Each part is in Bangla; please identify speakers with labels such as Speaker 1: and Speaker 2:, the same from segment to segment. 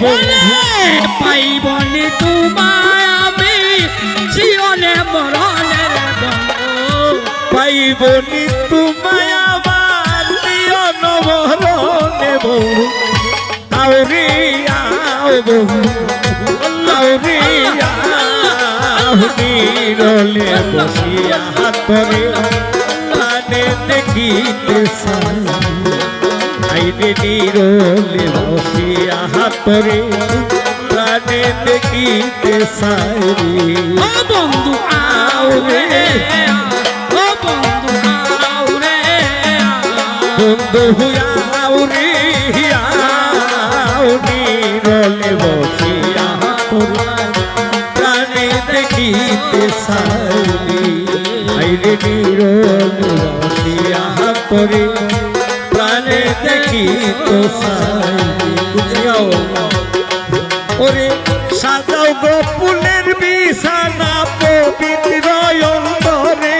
Speaker 1: বন্ধু পাইবনি তোমায় আমি জীবনে মরণের বন্ধু
Speaker 2: পাইবনি তোমায় আমার জীবন মরণে বন্ধু আউরে আও বন্ধু আউরে আও নিরলে বসিয়া হাতরে প্রাণে দেখিতে চাই আইরে নিরলে বসিয়া হাতরে প্রাণে দেখিতে চাই
Speaker 1: ও বন্ধু আউরে ও বন্ধু আউরে
Speaker 2: বন্ধু আউরে আও নিরলে বসিয়া হাতরে প্রাণে দেখিতে চাই আইরে নিরলে বসিয়া হাতরে প্রাণে দেখিতে চাই ওরে সাজাও গো ফুলের বিছানা পবিত্র অন্তরে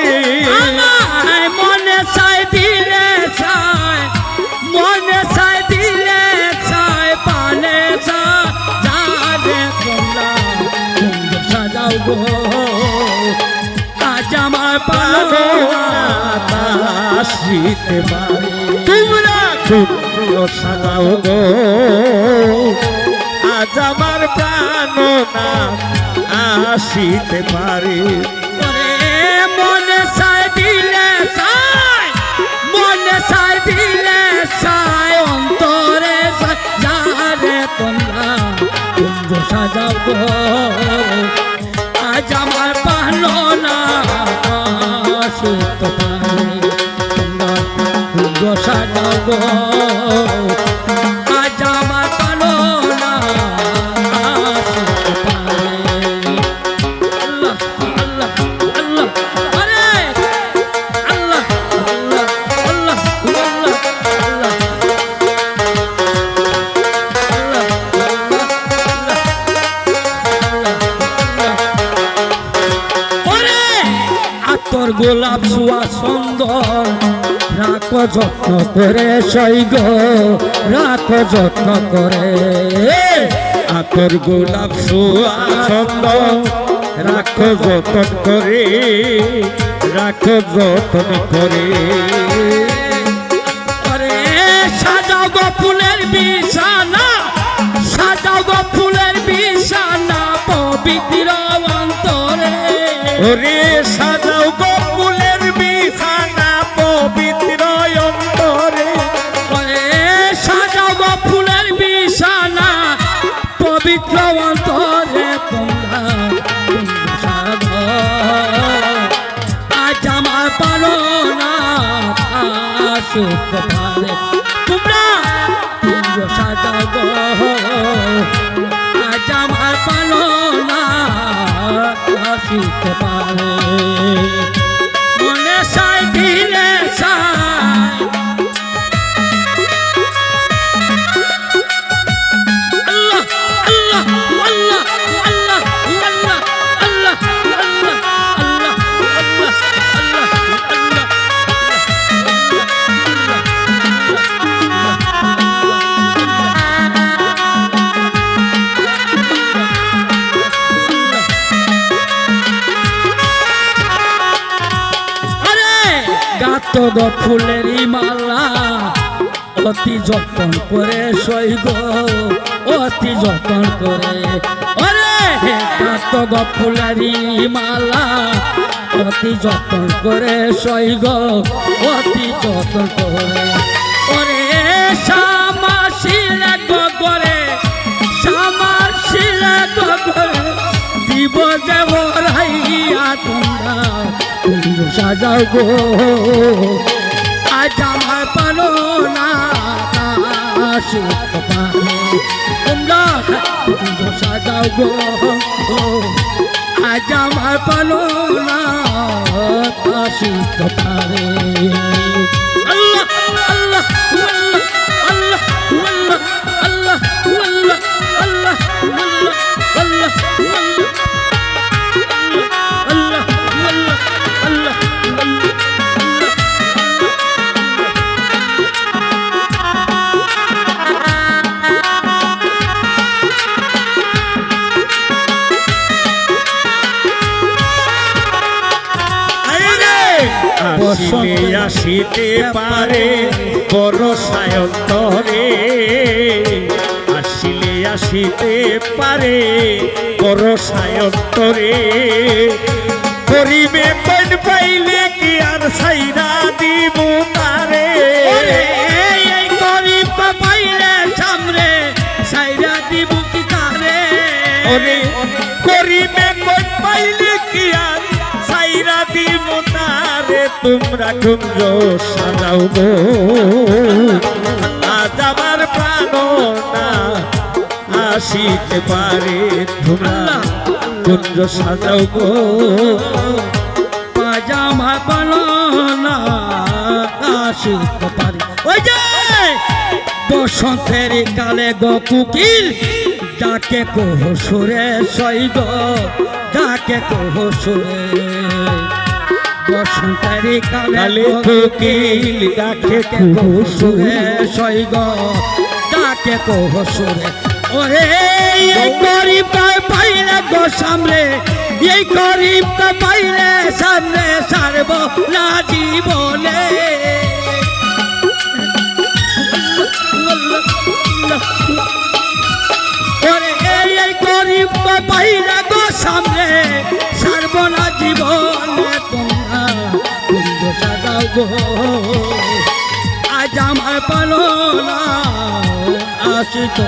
Speaker 1: আমায় মনে চাই দিলে চাই মনে চাই দিলে চাই পানে যাবে তোমরা বন্ধু সাজাও গো আজ আমার পালো
Speaker 2: আসিতে পারে
Speaker 1: তোমরা
Speaker 2: ফুল সাজাও গো আজ আমার প্রাণ না আসিতে পারে
Speaker 1: মনে চাই দিলে চাই মনে চাই দিলে চাই অন্তরে যারে তোমরা কুঞ্জ সাজাও গো আজ আমার পালো না আসিতে পারে তোমরা কুঞ্জ সাজাও গো আজ আমার পালো না আসিতে পারে আল্লাহ আল্লাহ আল্লাহ আরে আল্লাহ আল্লাহ আল্লাহ আল্লাহ আতর গোলাপ সুয়া সুন্দর রাখো যত্ন করে সৈগ রাখো যত্ন করে
Speaker 2: আতর গোলাপ সোয়া ছন্দ রাখো যতন করে রাখো যতন করে
Speaker 1: আরে সাজাও গো ফুলের বিছানা সাজাও গো ফুলের বিছানা পবিত্র অন্তরে
Speaker 2: ওরে সাজাও গো ফুলের বিছানা পবিত্র অন্তরে
Speaker 1: ওরে সাজাও গো ফুলের বিছানা পবিত্র অন্তরে তোমরা সাজাও আজ আমার পালো না আসতে পারে তোমরা সাজাও গো আজ আমার পালো না আসতে পারে মনে চাই দিলে চাই আল্লাহ আল্লাহ আল্লাহ আল্লাহ আল্লাহ আল্লাহ আল্লাহ আল্লাহ গাত গো ফুলেরই মালা অতি যত্ন করে সৈগ অতি যত্ন করে ওরে গাত গো ফুলেরই মালা অতি যত্ন করে সৈগ অতি যত্ন করে ওরে শ্যামাশিলে গগরে শ্যামাশিলে গগরে দিব দেব রাইয়া তোমরা কুঞ্জ সাজাও গো আজ আমার পালো না আসিতে পারে তোমরা কুঞ্জ সাজাও গো আজ আমার পালো না আসিতে পারে আল্লাহ আল্লাহ আল্লাহ আল্লাহ আল্লাহ আল্লাহ আল্লাহ আল্লাহ আল্লাহ
Speaker 2: আসিতে পারে বড় সায়ন্তরে আসিতে পারে বড় সায়ন্তরে করিবে কোন পাইলে কি আর সাইরা দিব তারে
Speaker 1: এই গরিব পাইলে সামনে সাইরা দিব কি তারে
Speaker 2: ওরে করিবে কোন পাইলে কি আর সাইরা দিব তারে তোমরা কুঞ্জ সাজাও গো আজ আমার প্রাণনা আসিতে পারে তোমরা কুঞ্জ সাজাও গো
Speaker 1: পাজামা পালনা আসিতে পারে ওই যে বসন্তের কালে গো কুকিল ডাকে কোহ সুরে সৈগ ডাকে কোহ সুরে বসন্তের কালে
Speaker 2: কোকিল ডাকে
Speaker 1: কোহ সুরে সৈগ ডাকে কোহ সুরে ওরে এই গরিব পাইলে গো সামনে এই গরিব পাইলে সামনে সারব না জীবনে ওরে এই গরিব পাইলে গো সামনে সারব না জীবনে তোমরা কুঞ্জ সাজাও গো আজ আমার পালনা আসিত